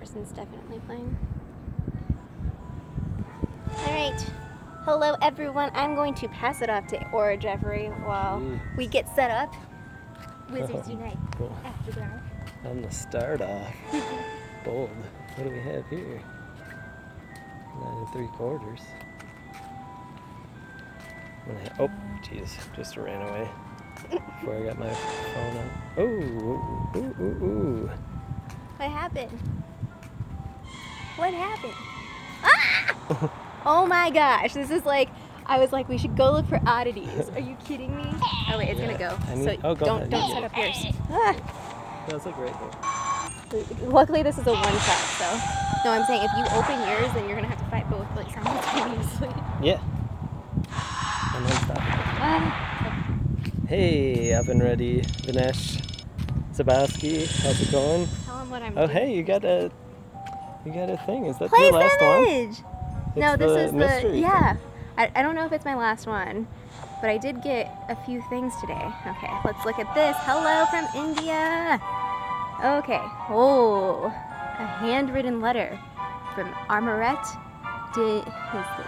person's definitely playing. Alright. Hello everyone. I'm going to pass it off to Jeffrey while we get set up. Wizards Unite. Cool. After dark. On the start off. Bold. What do we have here? 9 3/4. Oh, jeez. Just ran away before I got my phone on. Oh, ooh. What happened? What happened? Ah! Oh my gosh, this is like, I was like, we should go look for oddities. Are you kidding me? Oh wait, it's gonna go. Go ahead. Don't set up yours. Ah. That's like right there. Luckily this is a one shot, so. No, I'm saying if you open yours, then you're gonna have to fight both like simultaneously. Yeah. And then stop. Hey, up and ready, Vinesh. Zabowski, how's it going? Tell him what I'm doing. doing. Hey, you got a thing. Is that Place your last image! one? No, It's this the is mystery yeah. thing. I don't know if it's my last one, but I did get a few things today. Okay, let's look at this. Hello from India. Okay. Oh, a handwritten letter from Armoret de.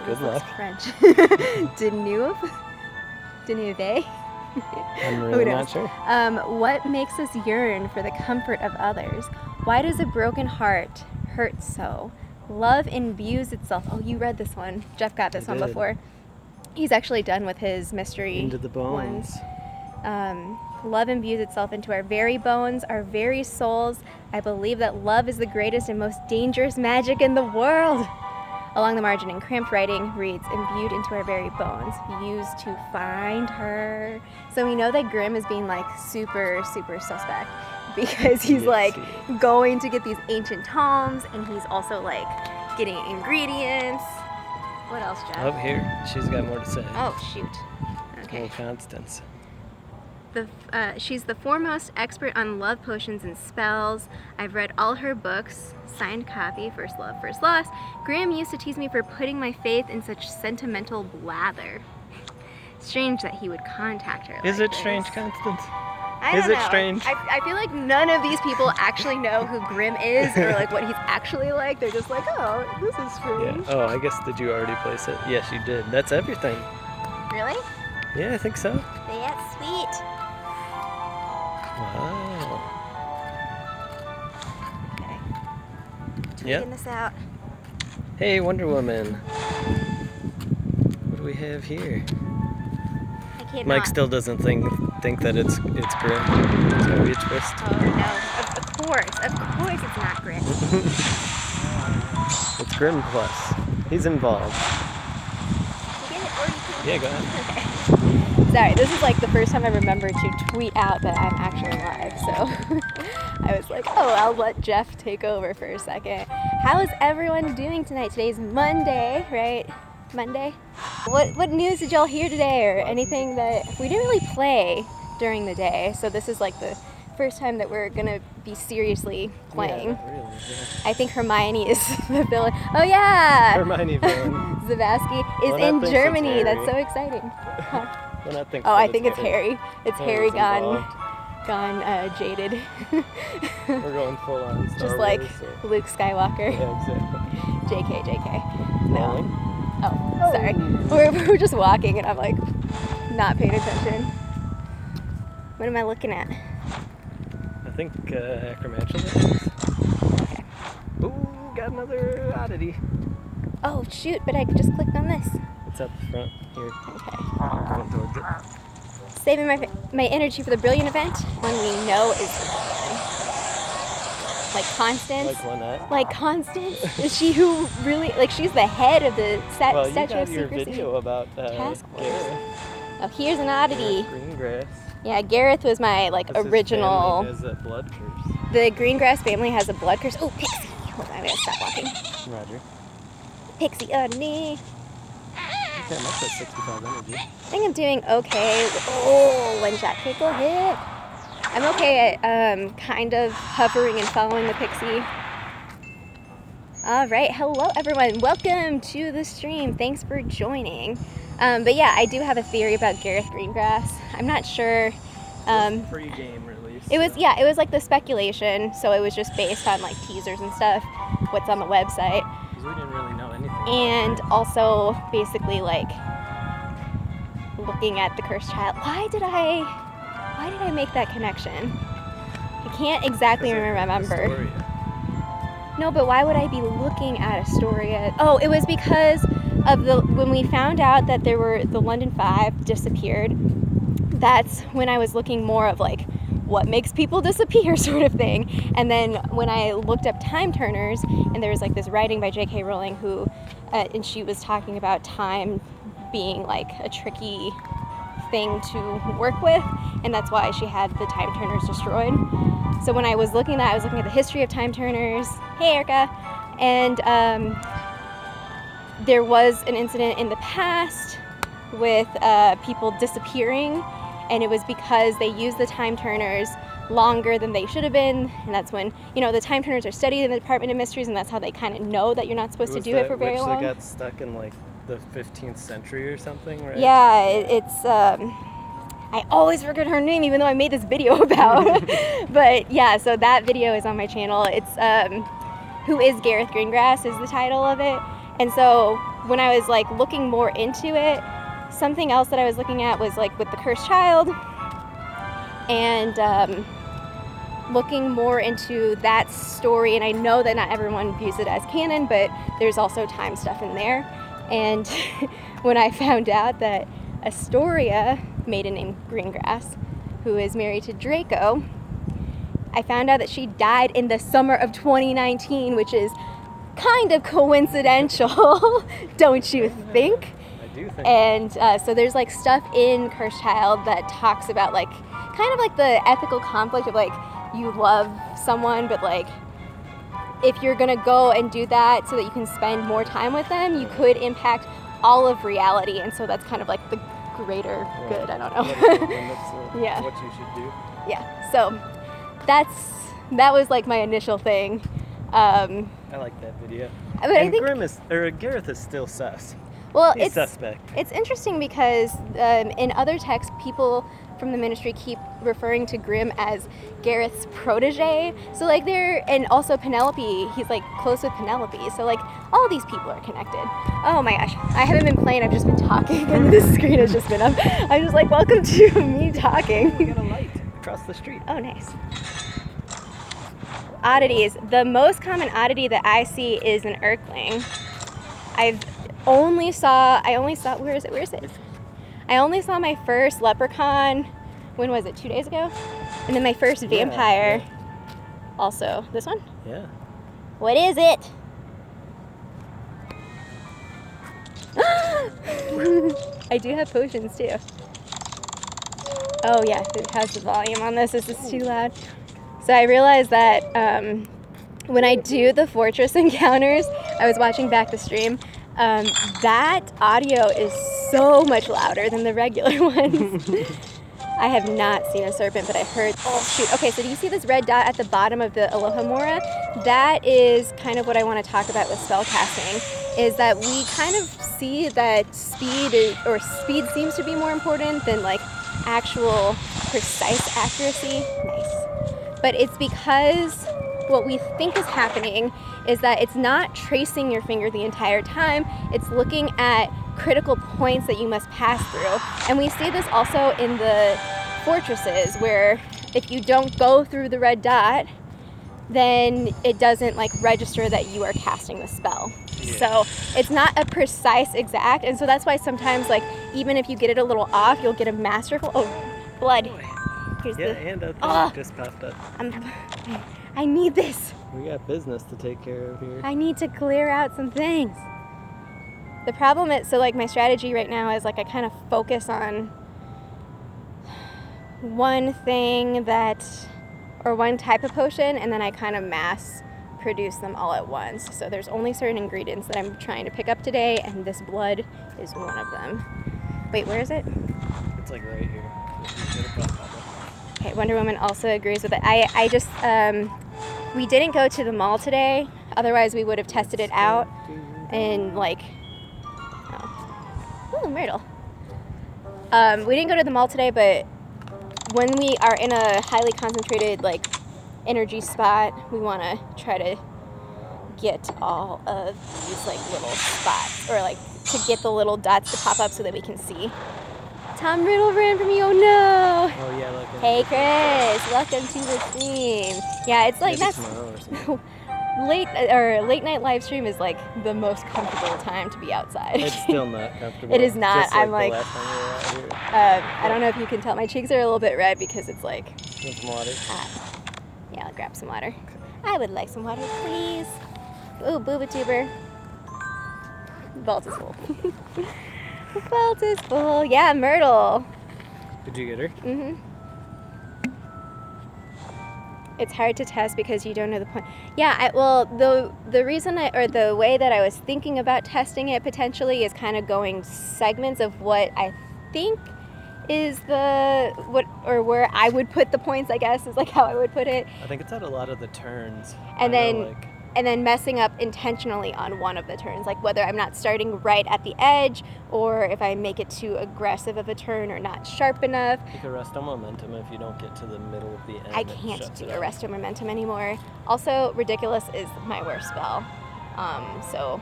Good luck. French. Denuve. I'm really not sure. What makes us yearn for the comfort of others? Why does a broken heart hurt so? Love imbues itself. Oh, you read this one. Jeff got this one before. He's actually done with his mystery Into the bones. Love imbues itself into our very bones, our very souls. I believe that love is the greatest and most dangerous magic in the world. Along the margin in cramped writing reads, imbued into our very bones, used to find her. So we know that Grimm is being like super, super suspect because he's like going to get these ancient tomes and he's also like getting ingredients. What else, Jeff? Up here, she's got more to say. Oh, shoot. Okay. Oh, Constance. She's the foremost expert on love potions and spells. I've read all her books. Signed copy, First Love, First Loss. Graham used to tease me for putting my faith in such sentimental blather. Strange that he would contact her. Is like it this. strange, Constance? I don't Is it know. strange? I feel like none of these people actually know who Grimm is or like what he's actually like. They're just like, oh, this is strange. Yeah. Oh, I guess, did you already place it? Yes, you did. That's everything. Really? Yeah, I think so. That's sweet. Wow. Okay. Yep. Tweaking this out. Hey, Wonder Woman. What do we have here? I can't. Mike still doesn't think that it's Grimm. It's gonna be a twist. Oh no! Of course it's not Grimm. It's Grimm Plus. He's involved. Yeah, go ahead. Okay. Sorry, this is like the first time I remember to tweet out that I'm actually live, so I was like, oh, I'll let Jeff take over for a second. How is everyone doing tonight? Today's Monday, right? Monday? What news did y'all hear today or anything that we didn't really play during the day, so this is like the first time that we're gonna be seriously playing. Yeah, really, yeah. I think Hermione is the villain. Oh yeah! Hermione villain. Zabowski is in Germany. That's so exciting. Oh, I think it's Harry. It's Harry gone jaded. We're going full on Star Just Wars, like so. Luke Skywalker. Yeah, exactly. JK. No. Rolling? Oh, sorry. We're just walking and I'm like not paying attention. What am I looking at? I think Acromantula. Okay. Ooh, got another oddity. Oh shoot, but I just clicked on this. It's up front here. Okay. Going towards it. Saving my energy for the brilliant event when we know is like Constance. Like Lynette. Like Constance? Is she who really, like she's the head of the Well, you Statue got of your Secrecy. video about Task Force. Gareth. Oh, here's an oddity. Green grass. Yeah, Gareth was my like original. His family has a blood curse. The Greengrass family has a blood curse. Oh, Pixie. Hold on, I gotta stop walking. Roger. Pixie oddity. Okay, I'm up at 65 energy. I think I'm doing okay. Oh, one shot critical hit. I'm okay at kind of hovering and following the Pixie. All right, hello everyone. Welcome to the stream. Thanks for joining. But yeah, I do have a theory about Gareth Greengrass. I'm not sure. Free game release. It was like the speculation, so it was just based on like teasers and stuff, what's on the website. Because we didn't really know anything. And also basically like looking at the cursed child. Why did I make that connection? I can't exactly remember. Astoria. No, but why would I be looking at Astoria? Oh, it was because of when we found out that the London 5 disappeared. That's when I was looking more of like what makes people disappear sort of thing. And then when I looked up time turners, and there was like this writing by J.K. Rowling and she was talking about time being like a tricky thing to work with, and that's why she had the time turners destroyed. So when I was looking at the history of time turners. Hey, Erica. And there was an incident in the past with people disappearing, and it was because they used the time turners longer than they should have been, and that's when, the time turners are studied in the Department of Mysteries, and that's how they kind of know that you're not supposed to do it for very long. That got stuck in like the 15th century or something, right? Yeah, it's I always forget her name, even though I made this video about. But yeah, so that video is on my channel. It's Who is Gareth Greengrass is the title of it. And so when I was like looking more into it, something else that I was looking at was like with the cursed child, and looking more into that story. And I know that not everyone views it as canon, but there's also time stuff in there. And when I found out that Astoria, maiden name Greengrass, who is married to Draco, I found out that she died in the summer of 2019, which is kind of coincidental, don't you think? I do think. And so there's like stuff in Cursed Child that talks about like kind of like the ethical conflict of like you love someone, but like if you're gonna go and do that so that you can spend more time with them, you could impact all of reality, and so that's kind of like the greater good. I don't know. Yeah. What you should do. Yeah. So that was like my initial thing. I like that video. But and I think Gareth is still sus. Well, He's suspect. It's interesting because in other texts, people from the Ministry keep referring to Grimm as Gareth's protege. So like and also Penelope, he's like close with Penelope. So like all these people are connected. Oh my gosh, I haven't been playing, I've just been talking and this screen has just been up. I'm just like, welcome to me talking. We got a light across the street. Oh, nice. Oddities. The most common oddity that I see is an Urkling. I only saw, where is it? I only saw my first leprechaun, when was it, 2 days ago? And then my first vampire, also. This one? Yeah. What is it? I do have potions too. Oh yeah, it has the volume on this. This is too loud. So I realized that when I do the fortress encounters, I was watching back the stream, that audio is so much louder than the regular ones. I have not seen a serpent, but I heard, oh shoot. Okay, so do you see this red dot at the bottom of the Alohomora? That is kind of what I want to talk about with spellcasting, is that we kind of see that speed seems to be more important than like actual precise accuracy. Nice. But it's because what we think is happening is that it's not tracing your finger the entire time, it's looking at critical points that you must pass through. And we see this also in the fortresses, where if you don't go through the red dot, then it doesn't like register that you are casting the spell. Yeah. So it's not a precise exact, and so that's why sometimes like even if you get it a little off, you'll get a masterful, blood. Here's and a thing just popped up. I need this. We got business to take care of here. I need to clear out some things. The problem is, so like my strategy right now is like I kind of focus on one thing or one type of potion, and then I kind of mass produce them all at once. So there's only certain ingredients that I'm trying to pick up today, and this blood is one of them. Wait, where is it? It's like right here. Okay, Wonder Woman also agrees with it. I just, we didn't go to the mall today, otherwise we would have tested it out, and like, ooh, Myrtle. We didn't go to the mall today, but when we are in a highly concentrated like energy spot, we want to try to get all of these like little spots, or like to get the little dots to pop up so that we can see. Tom Riddle ran from me. Oh no! Oh yeah, look. Hey Chris, welcome to the stream. Yeah, it's like that's late night live stream is like the most comfortable time to be outside. It's still not comfortable. It is not. Just like I'm like, the last time we were out here. I don't know if you can tell. My cheeks are a little bit red because it's like. Want some water? Yeah, I'll grab some water. I would like some water, please. Ooh, booba tuber. Vault is full. The vault is full. Yeah, Myrtle. Did you get her? Mm-hmm. It's hard to test because you don't know the point. Yeah, the reason or the way that I was thinking about testing it potentially is kind of going segments of what I think is where I would put the points, I guess, is like how I would put it. I think it's at a lot of the turns. And then messing up intentionally on one of the turns, like whether I'm not starting right at the edge, or if I make it too aggressive of a turn or not sharp enough. You can arresto momentum if you don't get to the middle of the end. I can't do arresto momentum anymore. Also, ridiculous is my worst spell, so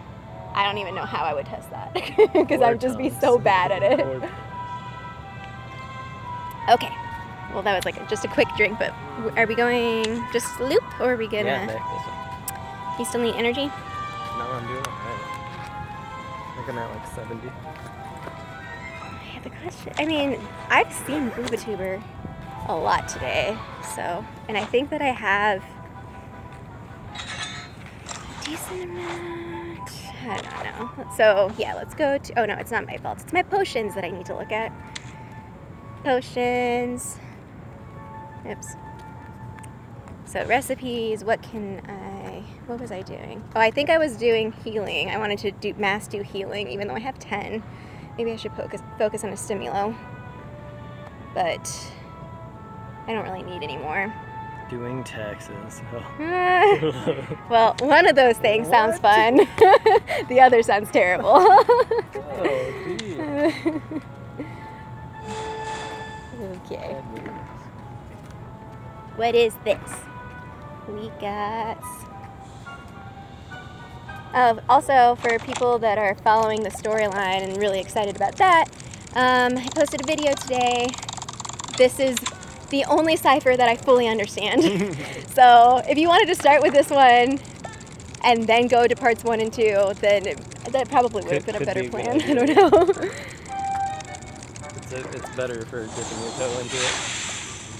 I don't even know how I would test that because I would just be so bad at it. Okay, well that was like just a quick drink, but are we going just loop, or are we gonna? Yeah, back this way. You still need energy? No, I'm doing it right. I think I'm at like 70. Yeah, the question. I mean, I've seen BoobaTuber a lot today, so, and I think that I have a decent amount. I don't know. So yeah, let's go to. Oh no, it's not my fault. It's my potions that I need to look at. Potions. Oops. So recipes, what was I doing? Oh, I think I was doing healing. I wanted to do healing, even though I have 10. Maybe I should focus on a stimulo. But I don't really need any more. Doing taxes. Oh. Well, one of those things sounds fun. The other sounds terrible. Oh, dear. Okay. What is this? We got... also, for people that are following the storyline and really excited about that, I posted a video today. This is the only cipher that I fully understand. So if you wanted to start with this one and then go to parts 1 and 2, then that probably would have been a better plan. I don't know. It's better for dipping your toe into it.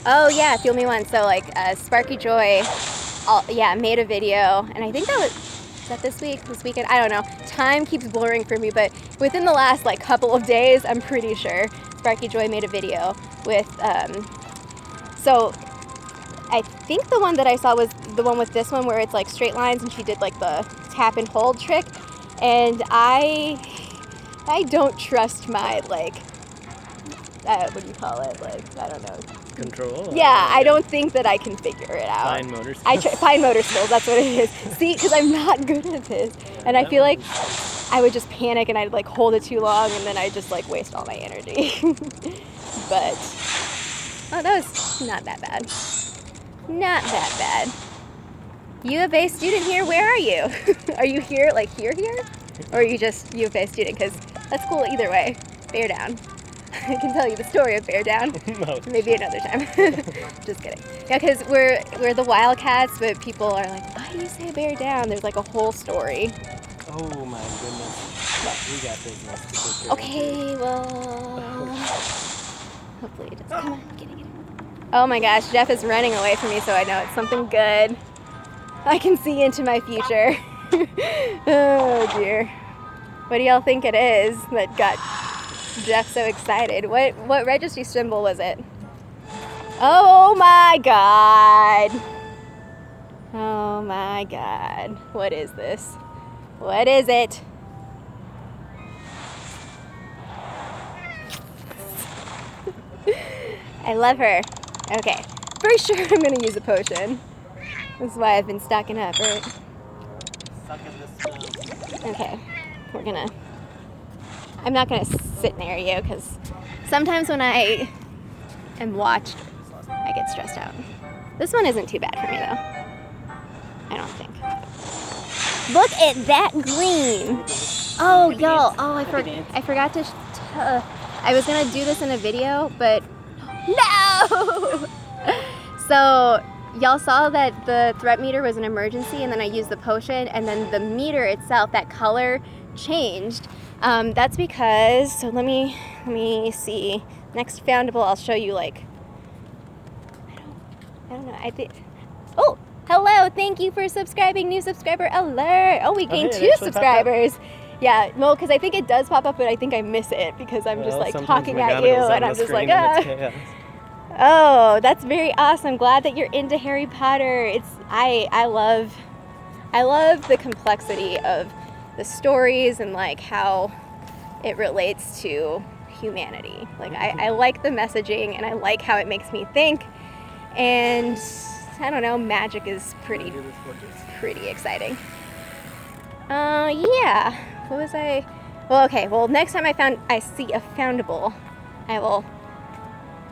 Oh yeah, Fuel Me Once. So like Sparky Joy, made a video, and I think is that this weekend? I don't know. Time keeps blurring for me, but within the last like couple of days, I'm pretty sure Sparky Joy made a video with. So I think the one that I saw was the one with this one where it's like straight lines, and she did like the tap and hold trick, and I don't trust my like. What do you call it? Like, I don't know. Control? Yeah, I don't think that I can figure it out. Fine motor skills? Fine motor skills, that's what it is. See, because I'm not good at this. And I feel like I would just panic and I'd like hold it too long and then I'd just like waste all my energy. But, oh, that was not that bad. Not that bad. U of A student here, where are you? Are you here, like here? Or are you just U of A student? Because that's cool either way. Bear down. I can tell you the story of Bear Down. No. Maybe another time. Just kidding. Yeah, because we're the Wildcats, but people are like, why do you say Bear Down? There's like a whole story. Oh my goodness. What? We got business to take care Okay, well... Hopefully it doesn't. Come on, get it. Oh my gosh, Jeff is running away from me, so I know it's something good. I can see into my future. Oh dear. What do y'all think it is that got Jeff so excited? What registry symbol was it? Oh my god. Oh my god. What is this? What is it? I love her. Okay. For sure I'm gonna use a potion. That's why I've been stocking up, right? Sucking this stuff. Okay. I'm not gonna sit near you because sometimes when I am watched I get stressed out. This one isn't too bad for me though. I don't think. Look at that green! Oh, y'all! Oh, I forgot to. I was gonna do this in a video, but no! So y'all saw that the threat meter was an emergency, and then I used the potion, and then the meter itself, that color changed. That's because. So let me see. Next foundable, I'll show you like. I don't know. I think. Oh, hello! Thank you for subscribing. New subscriber alert! Oh, we gained 2 subscribers. Yeah, well, because I think it does pop up, but I think I miss it because I'm just like talking at you, and I'm just like, ah. Oh, that's very awesome. Glad that you're into Harry Potter. I love the complexity of the stories and like how it relates to humanity. Like I like the messaging and I like how it makes me think. And I don't know, magic is pretty exciting. Yeah. What was I? Well, okay. Well, next time I see a foundable, I will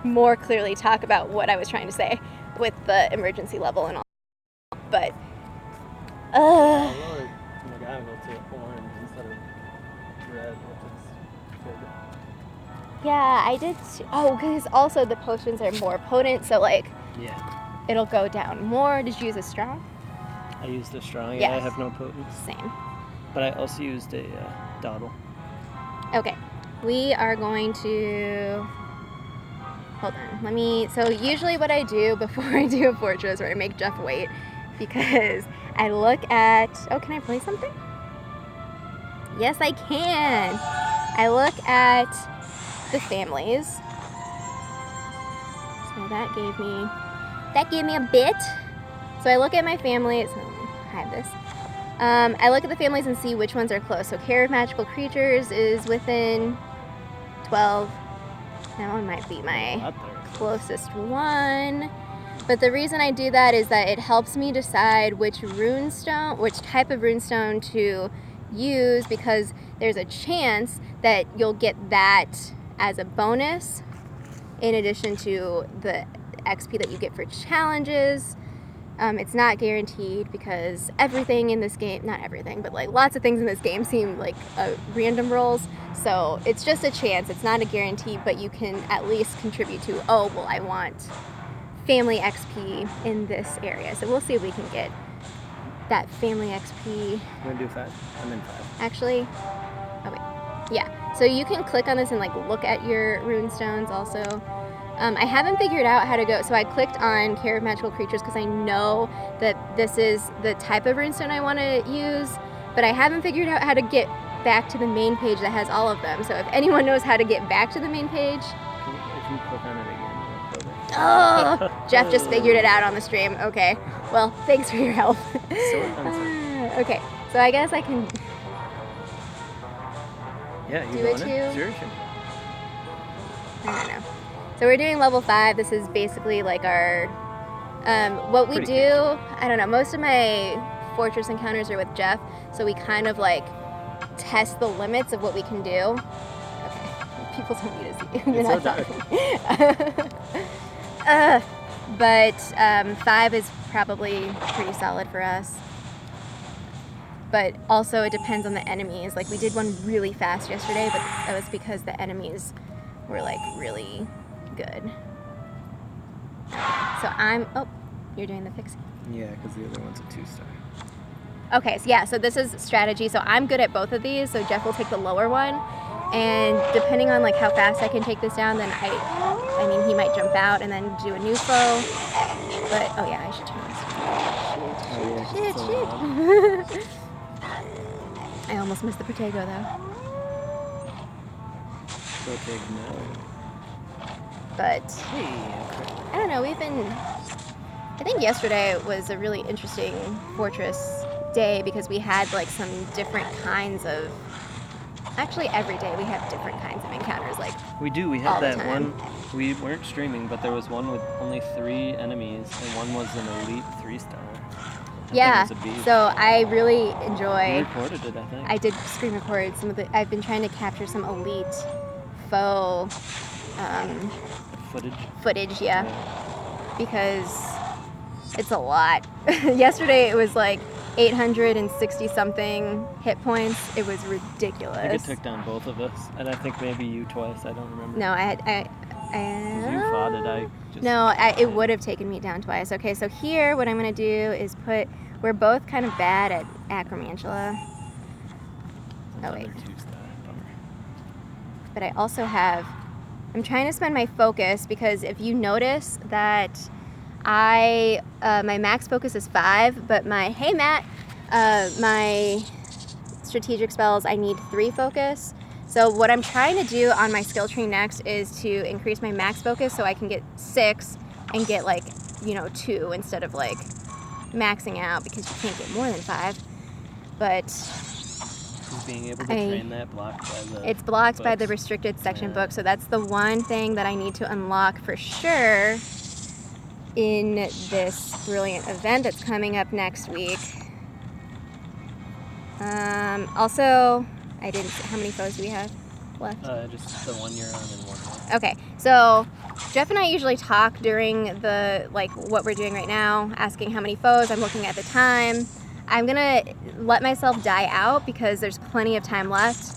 more clearly talk about what I was trying to say with the emergency level and all. But I lowered McGonagall to orange instead of red, which is good. Yeah, I did. Oh, because also the potions are more potent, so like it'll go down more. Did you use a straw? I used a straw. Yeah, Yes. I have no potence. Same. But I also used a dottle. Okay, we are going to. Hold on, so usually what I do before I do a fortress where I make Jeff wait, because I look at, oh, can I play something? Yes, I can. I look at the families. So that gave me a bit. So I look at my families, hide this. I look at the families and see which ones are close. So Care of Magical Creatures is within 12. That one might be my closest one. But the reason I do that is that it helps me decide which type of runestone to use, because there's a chance that you'll get that as a bonus in addition to the XP that you get for challenges. It's not guaranteed because everything in this game, not everything, but like lots of things in this game seem like random rolls. So it's just a chance. It's not a guarantee, but you can at least contribute to, oh, well, I want family XP in this area. So we'll see if we can get that family XP. You want to do 5? I'm in 5. Actually, oh wait, yeah. So you can click on this and like look at your runestones also. I haven't figured out how to go, so I clicked on Care of Magical Creatures because I know that this is the type of runestone I want to use, but I haven't figured out how to get back to the main page that has all of them. So if anyone knows how to get back to the main page. If you click on it again, you'll go there. Oh, Jeff just figured it out on the stream. Okay, well, thanks for your help. Okay, so I guess I can do it too. Sure. I don't know. So we're doing level 5. This is basically like our, what we do, I don't know, most of my fortress encounters are with Jeff, so we kind of like test the limits of what we can do. Okay, people don't need to see. You're not talking. But 5 is probably pretty solid for us. But also it depends on the enemies. Like we did one really fast yesterday, but that was because the enemies were like really good. So you're doing the pixie. Yeah, because the other one's a 2-star. Okay, so yeah, so this is strategy. So I'm good at both of these, so Jeff will take the lower one. And depending on like how fast I can take this down, then I mean he might jump out and then do a new foe. But oh yeah, I should turn this. Shit. I almost missed the Protego though. But I don't know, I think yesterday was a really interesting fortress day because we had like some different kinds of, actually every day we have different kinds of encounters. Like we had that one, we weren't streaming, but there was one with only 3 enemies and one was an elite 3-star. Yeah, so I really enjoy. You recorded it, I think. I did screen record some of the, I've been trying to capture some elite foe footage. Footage, yeah. because it's a lot. Yesterday it was like 860 something hit points. It was ridiculous. I think it took down both of us, and I think maybe you twice. I don't remember. No, I 'Cause you fought it. I just. No, it would have taken me down twice. Okay, so here what I'm gonna do is we're both kind of bad at acromantula. Oh wait. But I also I'm trying to spend my focus, because if you notice that my max focus is 5, but hey Matt, my strategic spells, I need 3 focus. So what I'm trying to do on my skill tree next is to increase my max focus so I can get 6 and get 2 instead of maxing out, because you can't get more than 5. But being able to train that it's blocked by the books. restricted section book, so that's the one thing that I need to unlock for sure in this brilliant event that's coming up next week. Also, I didn't see how many foes do we have left? Just the one you're on and one more. Okay, so Jeff and I usually talk during the what we're doing right now, asking how many foes. I'm looking at the time. I'm gonna let myself die out because there's plenty of time left,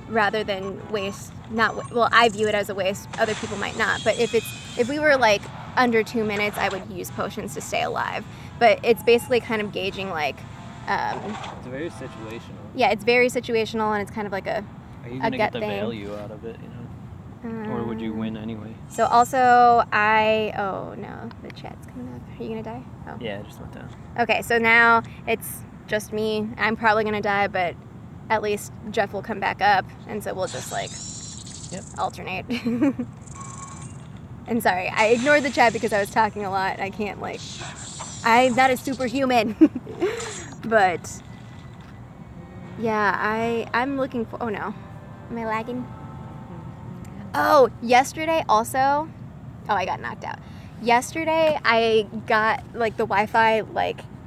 rather than waste. I view it as a waste. Other people might not. But if we were under 2 minutes, I would use potions to stay alive. But it's basically kind of gauging it's very situational. Yeah, it's very situational, and it's kind of like a Are you gonna get the thing. Value out of it, or would you win anyway? So also oh no, the chat's coming up. Are you gonna die? Oh. Yeah, it just went down. Okay, so now it's just me. I'm probably gonna die, but at least Jeff will come back up, and so we'll just alternate. And sorry, I ignored the chat because I was talking a lot. I can't I'm not a superhuman. But yeah, I'm looking for. Oh no, am I lagging? Oh, yesterday also. Oh, I got knocked out. Yesterday I got the Wi-Fi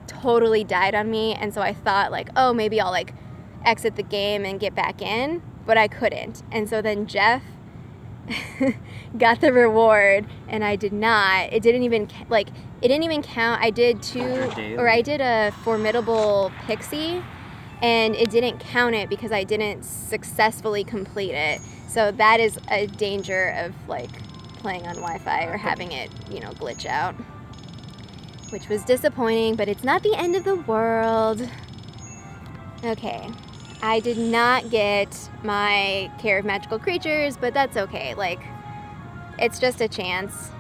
totally died on me, and so I thought oh, maybe I'll exit the game and get back in, but I couldn't. And so then Jeff got the reward and I did not. It didn't even count. I did a formidable pixie, and it didn't count it because I didn't successfully complete it. So that is a danger of playing on Wi-Fi or having it glitch out, which was disappointing, but it's not the end of the world. Okay, I did not get my Care of Magical Creatures, but that's okay. It's just a chance.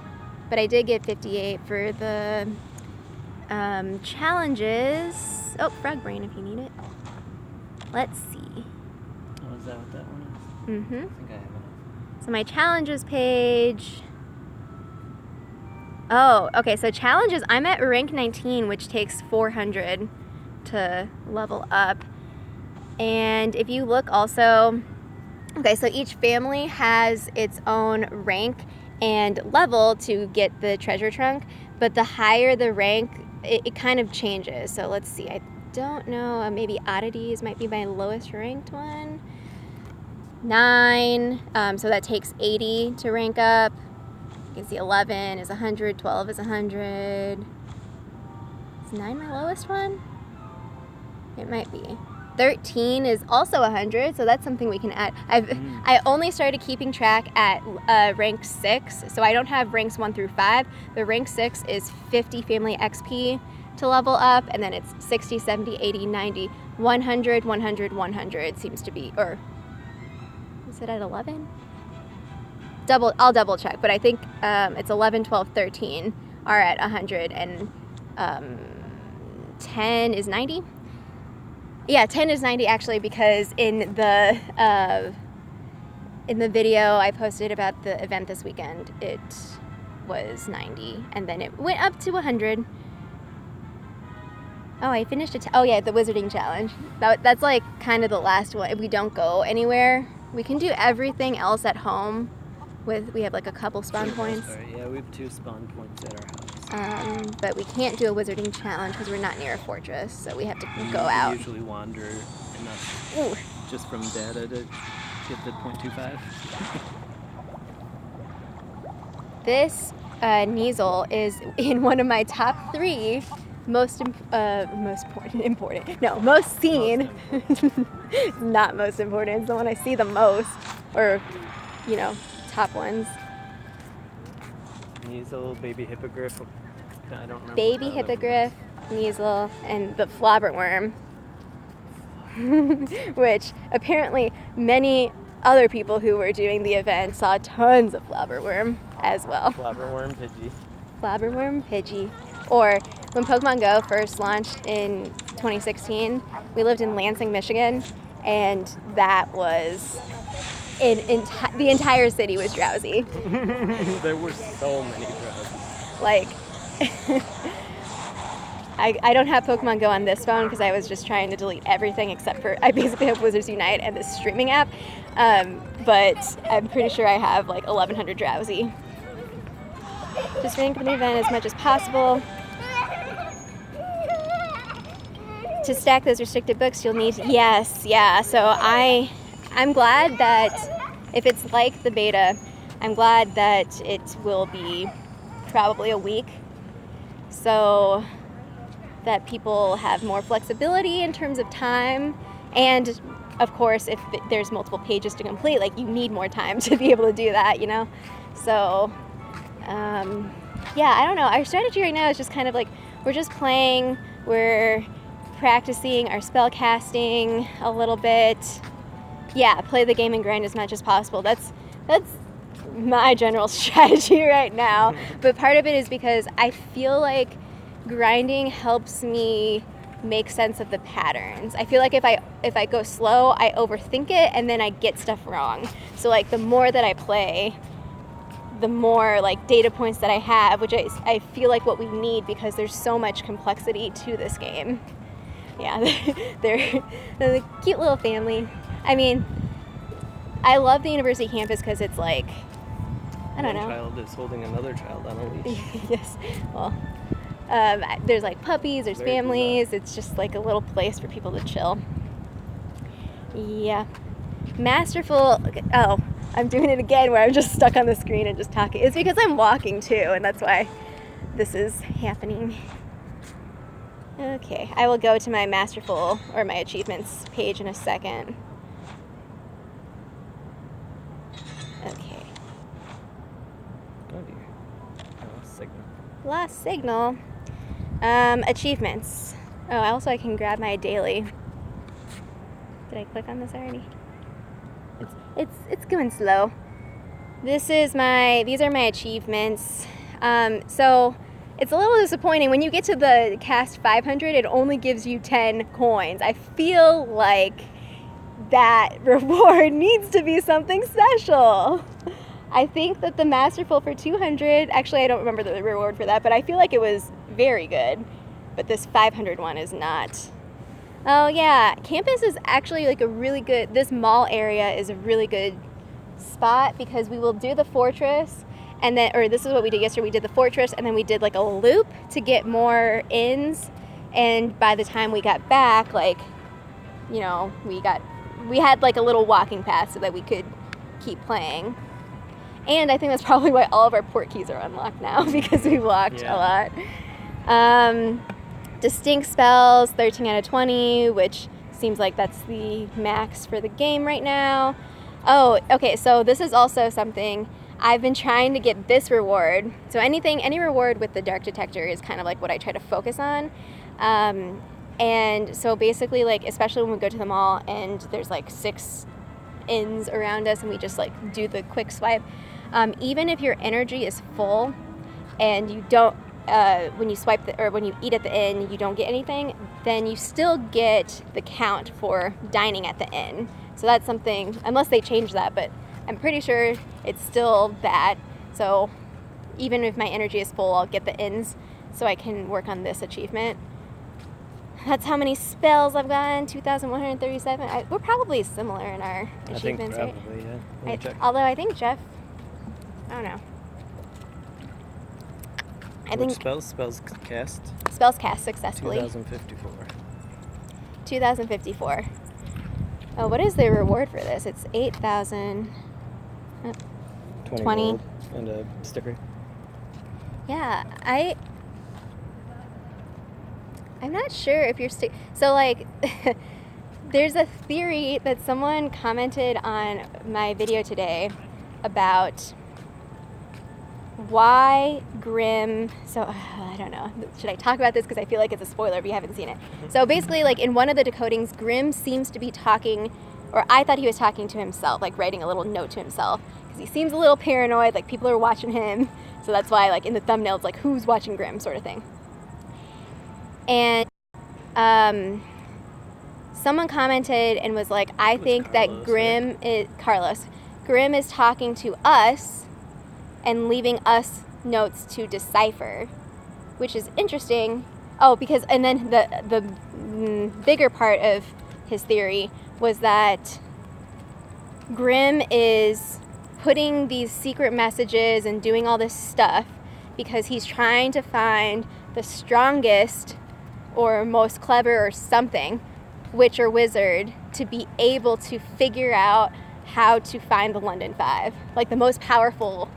But I did get 58 for the challenges. Oh, Frog Brain if you need it. Let's see. Oh, is that what that one is? Mm-hmm. I think I have enough. So my challenges page. Oh, okay, so challenges, I'm at rank 19, which takes 400 to level up. And if you look also, okay, so each family has its own rank and level to get the treasure trunk, but the higher the rank, it kind of changes. So let's see, I don't know, maybe Oddities might be my lowest ranked one. 9, so that takes 80 to rank up. You can see 11 is 100, 12 is 100. Is 9 my lowest one? It might be. 13 is also 100, so that's something we can add. I only started keeping track at rank 6, so I don't have ranks 1 through 5. The rank 6 is 50 family XP to level up, and then it's 60, 70, 80, 90, 100, 100, 100 seems to be, or is it at 11? I'll double check, but I think it's 11, 12, 13 are at 100, and 10 is 90. Yeah, 10 is 90 actually, because in the video I posted about the event this weekend, it was 90, and then it went up to 100. Oh, I finished it. Oh yeah, the Wizarding Challenge. That's kind of the last one. If we don't go anywhere, we can do everything else at home. We have a couple spawn points. Yeah, we have 2 spawn points at our house. But we can't do a Wizarding Challenge because we're not near a fortress, so we have to go out. We usually wander enough just from data to get the 0.25. This Kneasel is in one of my top 3 most seen. Not most important. It's the one I see the most, or top ones. Kneasel, baby hippogriff. I don't remember. Baby hippogriff, Kneasel, and the flobberworm, which apparently many other people who were doing the event saw tons of flobberworm as well. Flobberworm Pidgey. Flobberworm Pidgey. Or when Pokemon Go first launched in 2016, we lived in Lansing, Michigan, and that was the entire city was drowsy. There were so many drowsy. Like, I don't have Pokemon Go on this phone because I was just trying to delete everything except for, I basically have Wizards Unite and this streaming app, but I'm pretty sure I have like 1,100 drowsy. Just rank the event as much as possible. To stack those restricted books, you'll need, so I'm glad that if it's like the beta, I'm glad that it will be probably a week, so that people have more flexibility in terms of time, and of course if there's multiple pages to complete, like, you need more time to be able to do that, so I don't know. Our strategy right now is just kind of like, we're just playing, we're practicing our spell casting a little bit. Play the game and grind as much as possible. That's my general strategy right now. But part of it is because I feel like grinding helps me make sense of the patterns. I feel like if I go slow, I overthink it and then I get stuff wrong. So like the more that I play, the more like data points that I have, which I feel like what we need because there's so much complexity to this game. Yeah, they're a cute little family. I mean, I love the university campus because it's like, I don't know. One child is holding another child on a leash. Yes, well, there's like puppies, there's Very families. bizarre. It's just like a little place for people to chill. Yeah. Masterful. Oh, I'm doing it again where I'm just stuck on the screen and just talking. It's because I'm walking too, and that's why this is happening. Okay, I will go to my masterful or my achievements page in a second. Okay. Oh dear. Oh, signal. Lost signal. Achievements. Oh, also I can grab my daily. Did I click on this already? It's going slow. These are my achievements. So it's a little disappointing when you get to the cast 500. It only gives you 10 coins. I feel like that reward needs to be something special. I think that the masterful for 200. Actually, I don't remember the reward for that, but I feel like it was very good. But this 500 one is not. Oh yeah, campus is actually like this mall area is a really good spot because we will do the fortress and then, or this is what we did yesterday, we did the fortress and then we did like a loop to get more inns, and by the time we got back, like, we had like a little walking path so that we could keep playing. And I think that's probably why all of our port keys are unlocked now because we walked a lot. Distinct spells, 13 out of 20, which seems like that's the max for the game right now. Oh, okay, so this is also something I've been trying to get this reward. So any reward with the dark detector is kind of like what I try to focus on. And so basically, like, especially when we go to the mall and there's like 6 inns around us and we just like do the quick swipe, even if your energy is full and you don't, when you swipe or when you eat at the inn, you don't get anything, then you still get the count for dining at the inn. So that's something, unless they change that, but I'm pretty sure it's still that. So even if my energy is full, I'll get the inns so I can work on this achievement. That's how many spells I've gotten, 2,137. We're probably similar in our achievements, I think probably, right? yeah. Let me check. Although I think Jeff, I don't know. Which spells cast? Spells cast successfully. 2054. 2054. Oh, what is the reward for this? It's 8,000. 20 gold and a sticker. Yeah, I'm not sure if you're so like there's a theory that someone commented on my video today about why Grimm, so I don't know, should I talk about this because I feel like it's a spoiler if you haven't seen it. So basically, like in one of the decodings, Grimm seems to be talking, or I thought he was talking to himself, like writing a little note to himself, because he seems a little paranoid, like people are watching him, so that's why like in the thumbnail it's like who's watching Grimm sort of thing. And someone commented and was like, I think that Grimm is talking to us and leaving us notes to decipher, which is interesting. Oh, because, and then the bigger part of his theory was that Grimm is putting these secret messages and doing all this stuff because he's trying to find the strongest or most clever or something witch or wizard to be able to figure out how to find the London Five, like the most powerful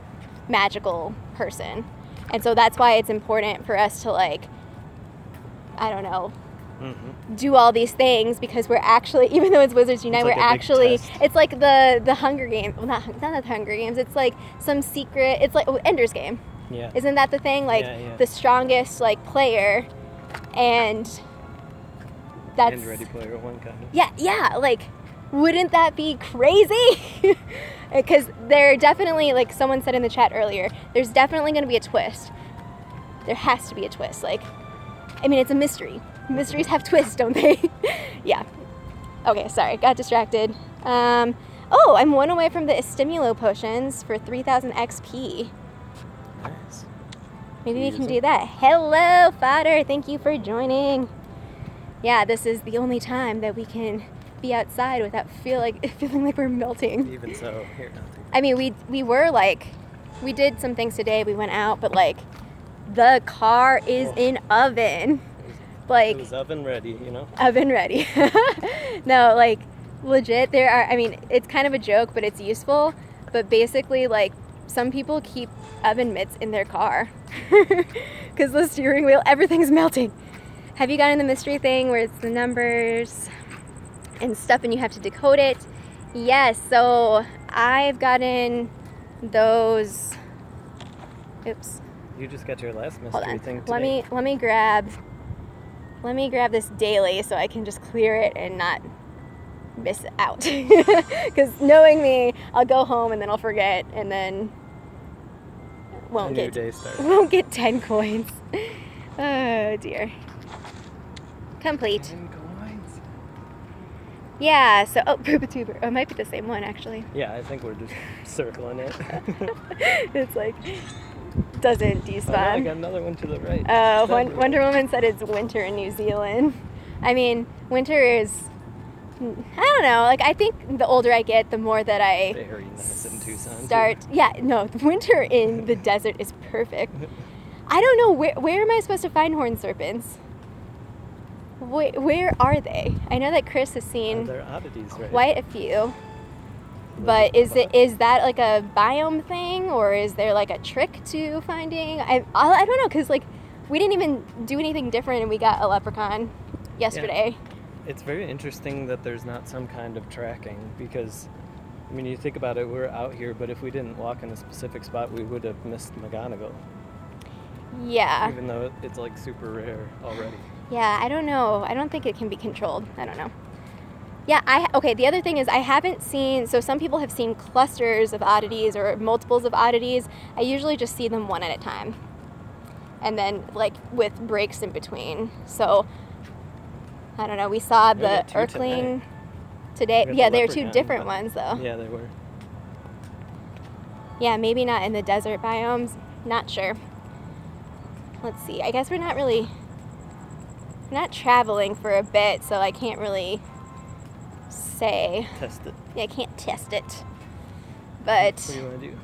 magical person. And so that's why it's important for us to, like, I don't know, do all these things, because we're actually, even though it's Wizards Unite, like we're actually, it's like the Hunger Games, well, not the Hunger Games, it's like some secret, it's like Ender's Game. Yeah. Isn't that the thing? Like, the strongest, like, player, and that's... And Ready Player One, kind of. Yeah, like, wouldn't that be crazy? Because there definitely, like someone said in the chat earlier, there's definitely going to be a twist. There has to be a twist. Like, I mean, it's a mystery. Mysteries have twists, don't they? Yeah. Okay, sorry, got distracted. Oh, I'm one away from the Stimulo potions for 3,000 XP. Nice. Maybe we can do that. Hello, Fodder. Thank you for joining. Yeah, this is the only time that we can be outside without feeling like we're melting. Even so, here, nothing. I mean, we were like, we did some things today. We went out, but like, the car is in oven. Like, it was oven ready, you know? Oven ready. No, like, legit, there are, I mean, it's kind of a joke, but it's useful. But basically, like, some people keep oven mitts in their car because the steering wheel, everything's melting. Have you gotten the mystery thing where it's the numbers and stuff and you have to decode it? Yes, so I've gotten those. Oops. You just got your last Hold mystery on. thing today. Let me grab this daily so I can just clear it and not miss out. Because knowing me, I'll go home and then I'll forget and then won't get 10 coins. Oh dear. Complete. 10 coins. Yeah, so, oh, Poopatuber. Oh, it might be the same one, actually. Yeah, I think we're just circling it. It's like, doesn't despawn. Oh, I got another one to the right. Wonder Woman said it's winter in New Zealand. I mean, winter is, I don't know, like, I think the older I get, the more that I very nice in Tucson. Yeah, no, winter in the desert is perfect. I don't know, where am I supposed to find horned serpents? Where are they? I know that Chris has seen they're oddities, right? Quite a few. But is that like a biome thing, or is there like a trick to finding? I don't know, because like we didn't even do anything different and we got a leprechaun yesterday. Yeah. It's very interesting that there's not some kind of tracking, because I mean, you think about it, we're out here, but if we didn't walk in a specific spot, we would have missed McGonagall. Yeah. Even though it's like super rare already. Yeah, I don't know. I don't think it can be controlled. I don't know. Yeah, okay, the other thing is I haven't seen, so some people have seen clusters of oddities or multiples of oddities. I usually just see them one at a time. And then, like, with breaks in between. So, I don't know, we saw the Urkling today. Yeah, they were two different ones, though. Yeah, they were. Yeah, maybe not in the desert biomes. Not sure. Let's see. I guess we're not traveling for a bit, so I can't really say. Test it. Yeah, I can't test it. But what do you want to do?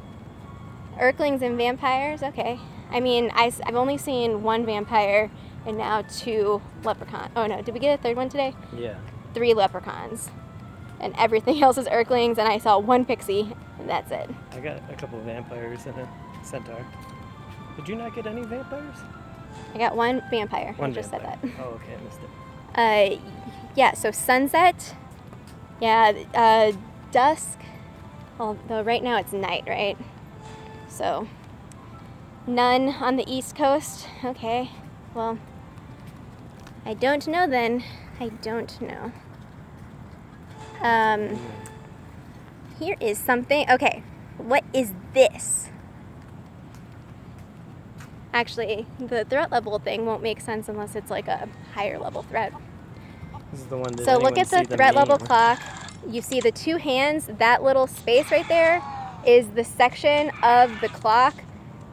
Urklings and vampires? Okay. I mean, I've only seen one vampire and now 2 leprechauns. Oh no, did we get a third one today? Yeah. 3 leprechauns. And everything else is Urklings, and I saw 1 pixie, and that's it. I got a couple of vampires and a centaur. Did you not get any vampires? I got one vampire. One I just vampire. said that. Oh, okay, I missed it. Yeah, so sunset. Yeah, dusk. Although right now it's night, right? So none on the East Coast. Okay, well, I don't know then. I don't know. Here is something. Okay, what is this? Actually, the threat level thing won't make sense unless it's like a higher level threat. This is the one. So look at the threat level clock. You see the two hands, that little space right there is the section of the clock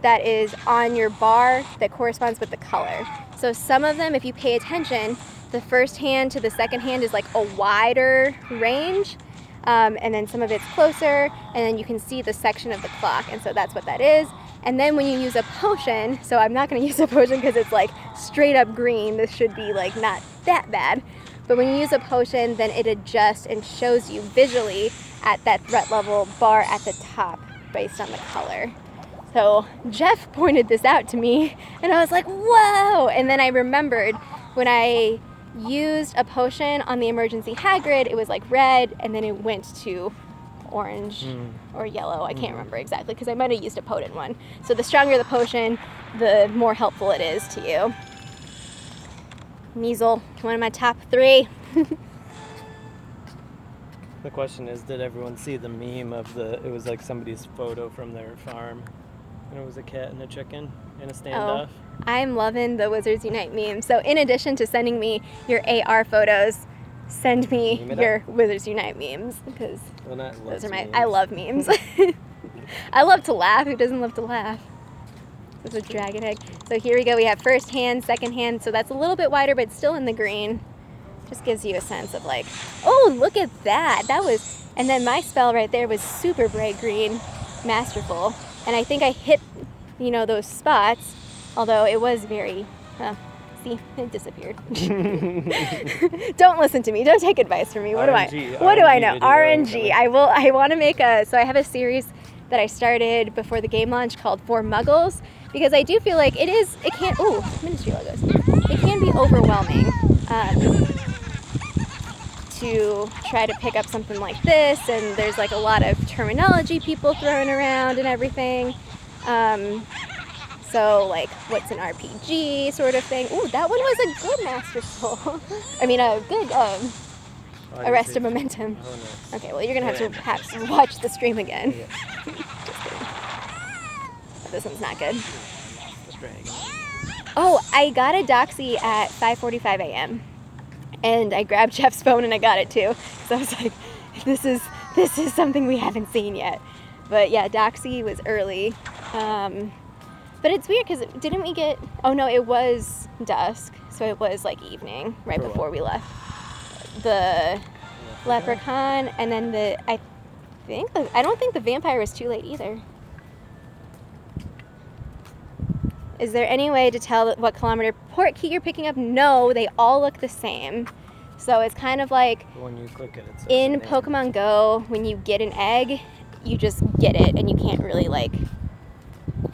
that is on your bar that corresponds with the color. So some of them, if you pay attention, the first hand to the second hand is like a wider range, and then some of it's closer, and then you can see the section of the clock, and so that's what that is. And then when you use a potion, so I'm not going to use a potion because it's like straight up green, this should be like not that bad, but when you use a potion, then it adjusts and shows you visually at that threat level bar at the top based on the color. So Jeff pointed this out to me, and I was like, whoa! And then I remembered when I used a potion on the emergency Hagrid, it was like red, and then it went to orange or yellow. I can't remember exactly because I might have used a potent one. So the stronger the potion, the more helppful it is to you. Measle, one of my top 3. The question is, did everyone see the meme of it was like somebody's photo from their farm, and it was a cat and a chicken in a standoff? Oh, I'm loving the Wizards Unite meme. So in addition to sending me your AR photos, send me your Wizards Unite memes, because those are I love memes. I love to laugh. Who doesn't love to laugh? This is a dragon egg. So here we go. We have first hand, second hand. So that's a little bit wider, but still in the green. Just gives you a sense of like, oh, look at that. That was, and then my spell right there was super bright green, masterful. And I think I hit, those spots, although it was very, see, it disappeared. Don't listen to me. Don't take advice from me. What do I know? RNG. I want to make so I have a series that I started before the game launch called For Muggles, because I do feel like it can, Ministry logos. It can be overwhelming to try to pick up something like this, and there's like a lot of terminology people throwing around and everything. So like, what's an RPG sort of thing? Ooh, that one was a good Master Soul. I mean, a good Arrest of Momentum. Oh, nice. Okay, well, you're going to have to perhaps watch the stream again. Yeah. Just kidding. This one's not good. Oh, I got a doxy at 5:45 a.m. And I grabbed Jeff's phone and I got it too. So I was like, this is something we haven't seen yet. But yeah, doxy was early. But it's weird because didn't we get, oh no, it was dusk. So it was like evening right before we left. The leprechaun, and then I don't think the vampire was too late either. Is there any way to tell what kilometer port key you're picking up? No, they all look the same. So it's kind of like when you click it, it's in Pokemon Go, when you get an egg, you just get it and you can't really like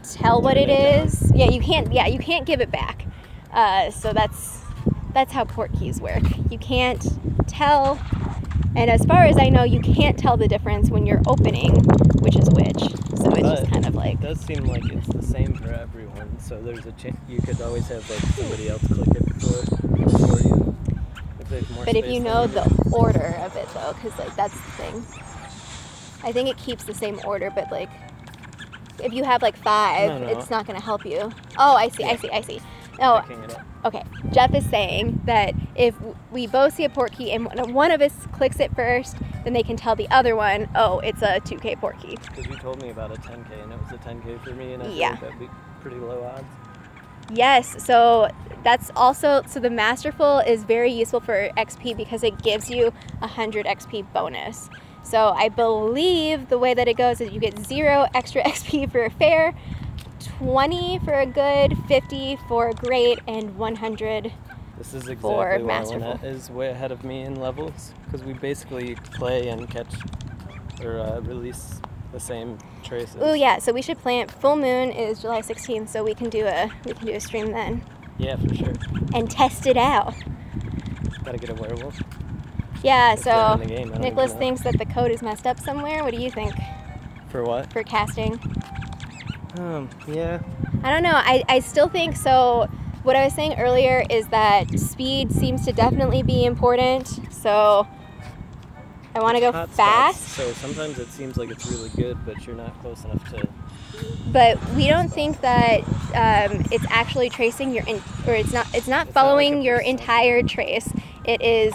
tell what it is. Yeah, you can't give it back. So that's how port keys work. You can't tell, and as far as I know, you can't tell the difference when you're opening which is which. So it's just kind of like. It does seem like it's the same for everyone. So there's a chance you could always have like somebody else click it before you. But if you know the order of it though, because like that's the thing. I think it keeps the same order, but like if you have like 5, it's not going to help you. Oh, I see. Oh, okay. Jeff is saying that if we both see a port key and one of us clicks it first, then they can tell the other one, oh, it's a 2K port key. Because you told me about a 10K, and it was a 10K for me, and I think that'd be pretty low odds. Yes, so that's also, so the Masterful is very useful for XP because it gives you 100 XP bonus. So I believe the way that it goes is you get 0 extra XP for a fair, 20 for a good, 50 for a great, and 100 This is exactly for why Masterful. Lynette is way ahead of me in levels, because we basically play and catch or release the same traces. Ooh, yeah. So we should plan. Full moon is July 16th, so we can do a stream then Yeah, for sure. and test it out. Gotta get a werewolf. Yeah. If they're So in the game, I don't Nicholas even know. thinks that the code is messed up somewhere. What do you think For what? for casting? Yeah. I don't know. I still think so. What I was saying earlier is that speed seems to definitely be important. So I want to go Hot fast. spots, so sometimes it seems like it's really good, but you're not close enough to. But we don't think that it's actually tracing your, or it's not following like a your percent. entire trace. It is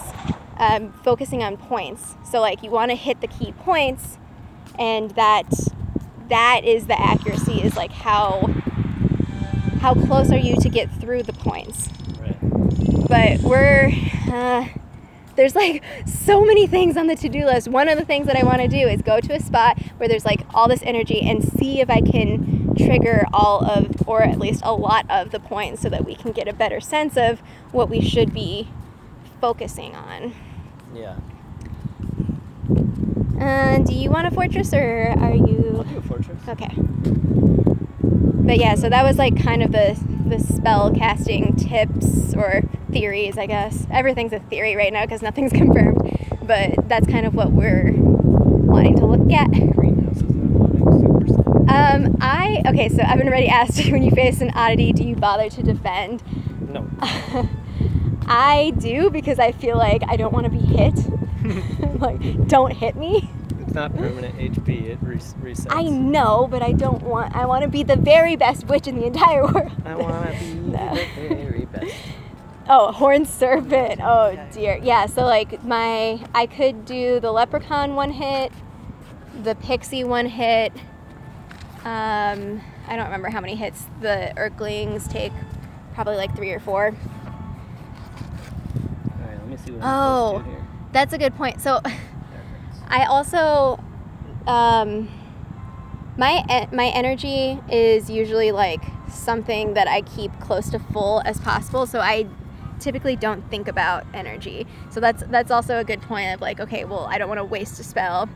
focusing on points. So like you want to hit the key points, and that is the accuracy. Is like how close are you to get through the points? Right. But we're there's like so many things on the to-do list. One of the things that I want to do is go to a spot where there's like all this energy and see if I can trigger all of, or at least a lot of the points, so that we can get a better sense of what we should be focusing on. Yeah. Do you want a fortress, or are you? I'll do a fortress. Okay. But yeah, so that was like kind of the spell casting tips or theories, I guess. Everything's a theory right now because nothing's confirmed. But that's kind of what we're wanting to look at. Greenhouses are loading super slow. Okay, so I've already asked, when you face an oddity, do you bother to defend? No. I do, because I feel like I don't want to be hit. Like, don't hit me. It's not permanent HP, it resets. I know, but I want to be the very best witch in the entire world. I want to be the very best. Oh, horned serpent. Oh dear. Yeah, so like I could do the leprechaun one hit, the pixie one hit. I don't remember how many hits the Urklings take. Probably like 3 or 4. Alright, let me see what I'm supposed to do here. That's a good point. So I also my energy is usually like something that I keep close to full as possible. So I typically don't think about energy. So that's also a good point of like, okay, well, I don't want to waste a spell.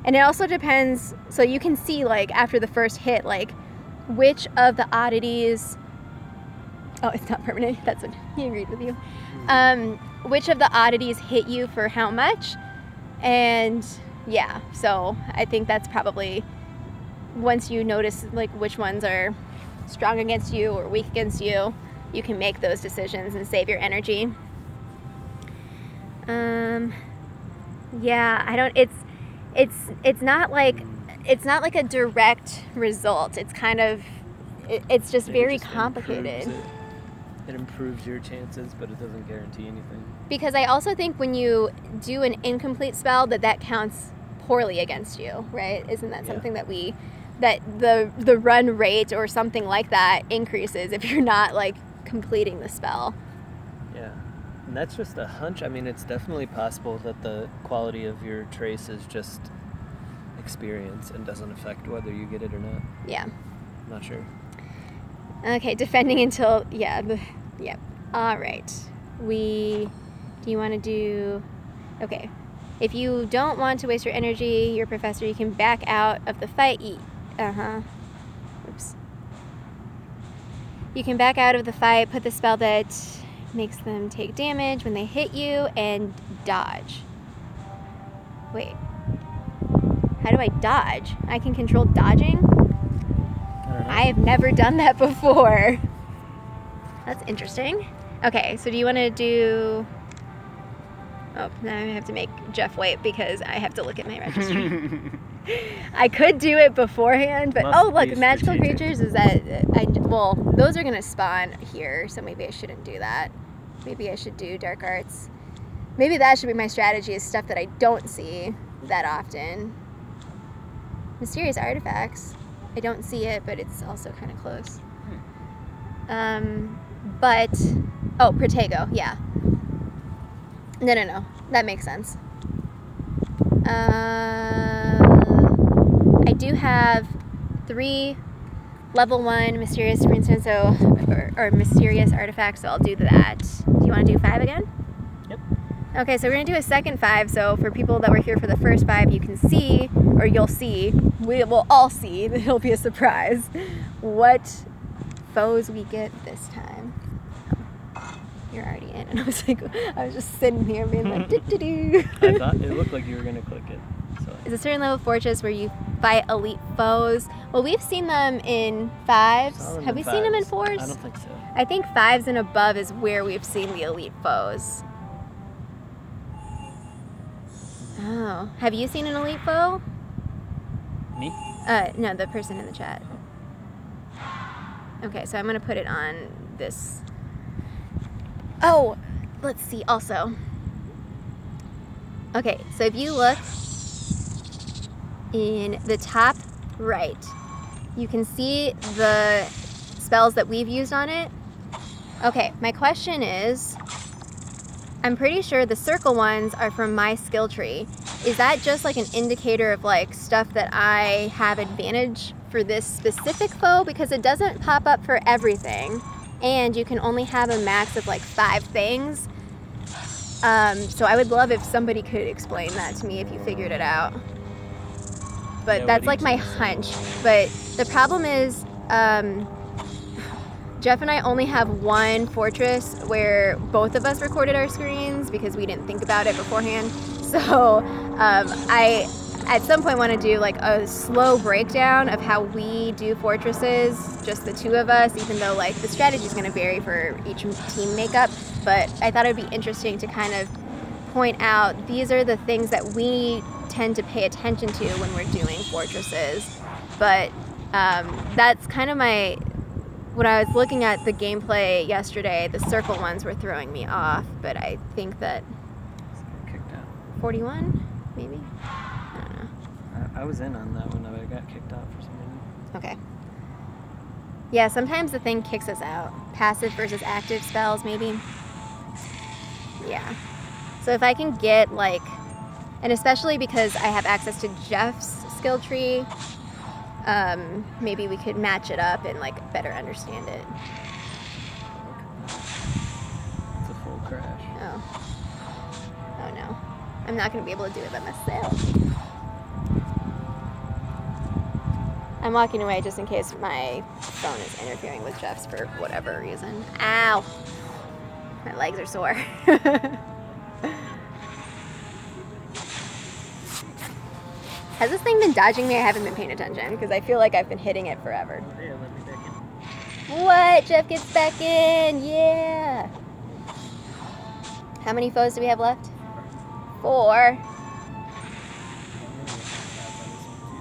And it also depends. So you can see like after the first hit, like which of the oddities. Oh, it's not permanent. That's what he agreed with you. Which of the oddities hit you for how much? And yeah, so I think that's probably, once you notice like which ones are strong against you or weak against you, you can make those decisions and save your energy. Yeah, I don't. It's not like a direct result. It's kind of. It's just Maybe very just complicated. It improves your chances, but it doesn't guarantee anything. Because I also think when you do an incomplete spell, that counts poorly against you, right? Isn't that something that the run rate or something like that increases if you're not like completing the spell? Yeah, and that's just a hunch. I mean, it's definitely possible that the quality of your trace is just experience and doesn't affect whether you get it or not. Yeah. I'm not sure. Okay, defending until all right. Do you want to do? Okay, if you don't want to waste your energy, your professor, you can back out of the fight. Oops. You can back out of the fight, put the spell that makes them take damage when they hit you, and dodge. Wait. How do I dodge? I can control dodging? I don't know. I have never done that before. That's interesting. Okay, so do you want to do... Oh, now I have to make Jeff wait because I have to look at my registry. I could do it beforehand, but Must look, be magical strategic. creatures is that... those are going to spawn here, so maybe I shouldn't do that. Maybe I should do dark arts. Maybe that should be my strategy, is stuff that I don't see that often. Mysterious artifacts. I don't see it, but it's also kind of close. Protego, yeah. No. That makes sense. I do have 3 level 1 mysterious, for instance, or mysterious artifacts, so I'll do that. Do you want to do 5 again? Yep. Okay, so we're gonna do a second 5. So for people that were here for the first 5, you can see, or you'll see, we will all see, it'll be a surprise, what foes we get this time. You're already in, and I was just sitting here being like, do. I thought it looked like you were gonna click it. So. It's a certain level of fortress where you fight elite foes. Well, we've seen them in 5s. Have we seen them in 4s? I don't think so. I think 5s and above is where we've seen the elite foes. Oh, have you seen an elite foe? Me? No, the person in the chat. Okay, so I'm gonna put it on this. Oh, let's see also. Okay, so if you look in the top right, you can see the spells that we've used on it. Okay, my question is, I'm pretty sure the circle ones are from my skill tree. Is that just like an indicator of like stuff that I have advantage for this specific foe? Because it doesn't pop up for everything, and you can only have a max of like 5 things. So I would love if somebody could explain that to me if you figured it out. But yeah, that's like my hunch. But the problem is, Jeff and I only have one fortress where both of us recorded our screens because we didn't think about it beforehand. So I, at some point, want to do like a slow breakdown of how we do fortresses, just the 2 of us, even though like the strategy is going to vary for each team makeup. But I thought it would be interesting to kind of point out these are the things that we tend to pay attention to when we're doing fortresses. But that's kind of my... When I was looking at the gameplay yesterday, the circle ones were throwing me off, but I think that 41, maybe? I don't know. I was in on that one, but I got kicked out for some reason. Okay. Yeah, sometimes the thing kicks us out. Passive versus active spells, maybe? Yeah. So if I can get, like... And especially because I have access to Jeff's skill tree, maybe we could match it up and like better understand it. It's a full crash. Oh no. I'm not going to be able to do it by myself. I'm walking away just in case my phone is interfering with Jeff's for whatever reason. Ow! My legs are sore. Has this thing been dodging me? I haven't been paying attention because I feel like I've been hitting it forever. Yeah, let me back in. What? Jeff gets back in! Yeah! How many foes do we have left? 4.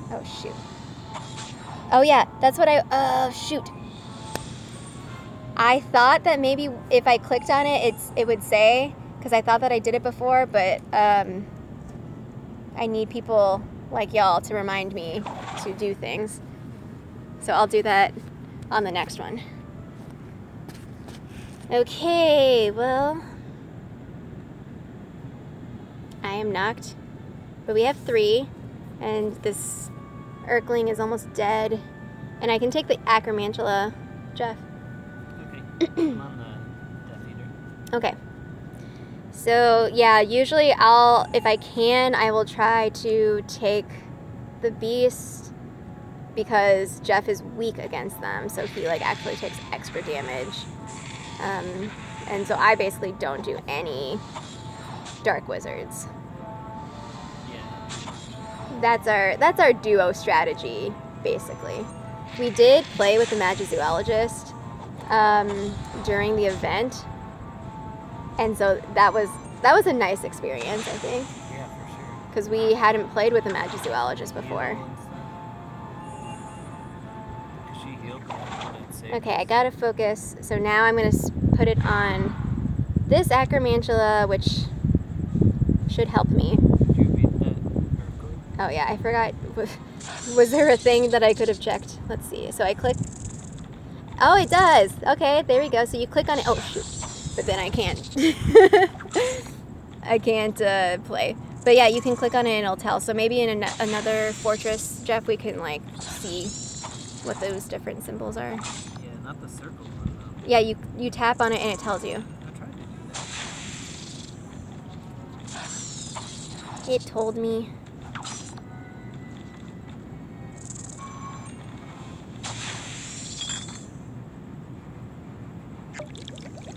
Oh, shoot. Oh, yeah. That's what oh, shoot. I thought that maybe if I clicked on it, it would say, because I thought that I did it before, but I need people like y'all to remind me to do things. So I'll do that on the next one. Okay, well, I am knocked, but we have 3, and this Urkling is almost dead, and I can take the Acromantula, Jeff. Okay, I'm on the Death Eater. Okay. So yeah, usually if I can, I will try to take the beast because Jeff is weak against them, so he like actually takes extra damage. And so I basically don't do any dark wizards. Yeah. That's our duo strategy, basically. We did play with the Magizoologist during the event. And so that was a nice experience, I think. Yeah, for sure. Because we hadn't played with a Magizoologist before. She healed me. Okay, I gotta focus. So now I'm gonna put it on this Acromantula, which should help me. Did you beat that Urkling? Oh yeah, I forgot. Was there a thing that I could have checked? Let's see. So I click. Oh, it does. Okay, there we go. So you click on it. Oh shoot. But then I can't. I can't play. But yeah, you can click on it and it'll tell. So maybe in another fortress, Jeff, we can like see what those different symbols are. Yeah, not the circle one though. Yeah, you tap on it and it tells you. I tried to do that. It told me.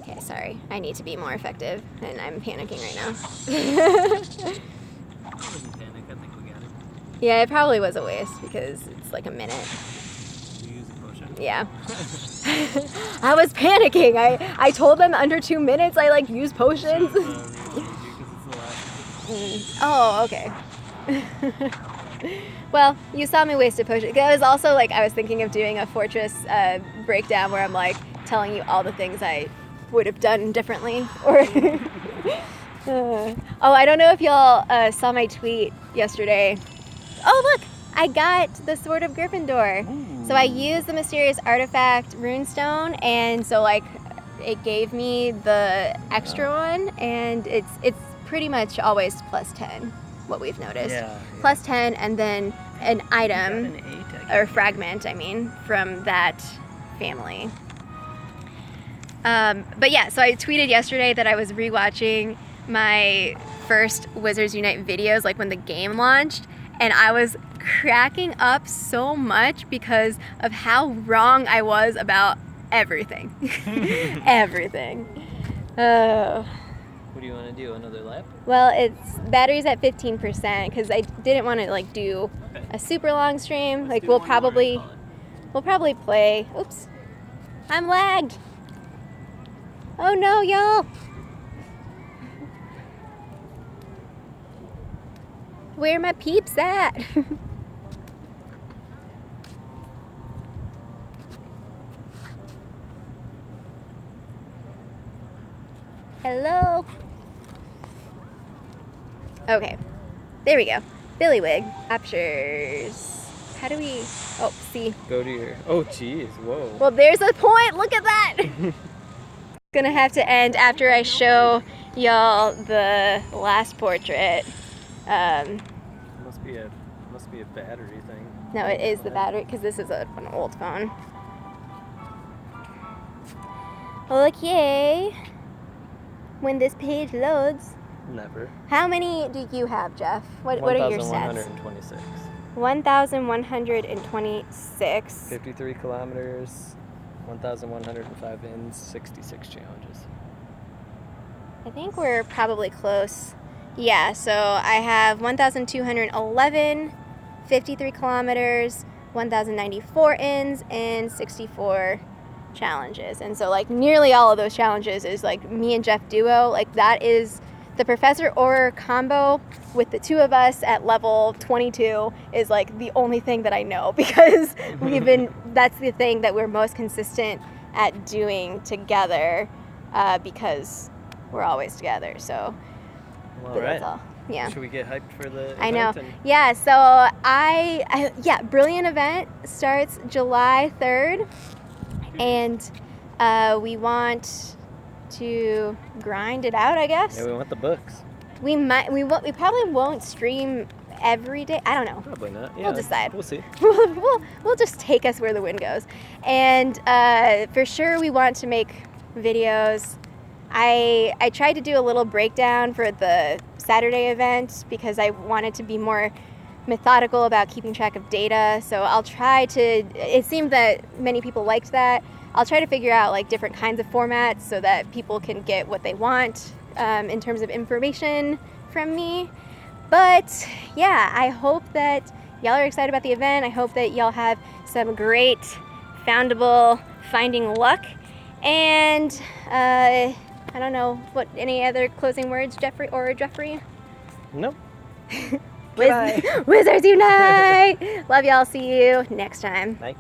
Okay, sorry. I need to be more effective, and I'm panicking right now. I wouldn't panic. I think we got it. Yeah, it probably was a waste because it's like a minute. You use a potion. Yeah. I was panicking. I told them under 2 minutes I like use potions. Oh, okay. Well, you saw me waste a potion. I was also like, I was thinking of doing a fortress breakdown where I'm like telling you all the things I would have done differently. Or oh, I don't know if y'all saw my tweet yesterday. Oh, look, I got the Sword of Gryffindor. Ooh. So I used the mysterious artifact runestone, and so like it gave me the extra one, and it's pretty much always plus 10, what we've noticed. Yeah. Plus 10, and then an item, You got an 8, or fragment, I mean, from that family. But yeah, so I tweeted yesterday that I was rewatching my first Wizards Unite videos, like when the game launched, and I was cracking up so much because of how wrong I was about everything. Everything. Oh. What do you want to do? Another lap? Well, it's battery's at 15% because I didn't want to like do a super long stream. Let's like do we'll one more and probably call it. we'll probably play. Oops, I'm lagged. Oh no, y'all. Where my peeps at? Hello. Okay, there we go. Billywig captures. How do we? Oh, see. Go to your. Oh, geez. Whoa. Well, there's a point. Look at that. Gonna have to end after I show y'all the last portrait. Must be a battery thing. No, it is the battery because this is an old phone. Okay. When this page loads. Never. How many do you have, Jeff? What are your stats? 1,126. 1,126. 53 kilometers, 1,105 ins, 66 challenges. I think we're probably close. Yeah, so I have 1,211, 53 kilometers, 1,094 ins, and 64 challenges. And so like nearly all of those challenges is like me and Jeff duo. Like that is the Professor Auror combo with the two of us at level 22 is like the only thing that I know because that's the thing that we're most consistent at doing together because we're always together. So All but right. that's all. Yeah. Should we get hyped for the I know. event? Yeah, so yeah, Brilliant event starts July 3rd, and we want to grind it out, I guess. Yeah, we want the books. We probably won't stream every day. I don't know. Probably not. Yeah, We'll decide. We'll see. We'll just take us where the wind goes. And for sure we want to make videos. I tried to do a little breakdown for the Saturday event because I wanted to be more methodical about keeping track of data. So I'll try to, it seemed that many people liked that. I'll try to figure out like different kinds of formats so that people can get what they want in terms of information from me. But yeah, I hope that y'all are excited about the event. I hope that y'all have some great foundable finding luck. And I don't know, what, any other closing words, Jeffrey? Nope. Wizards Unite! Love y'all. See you next time. Bye.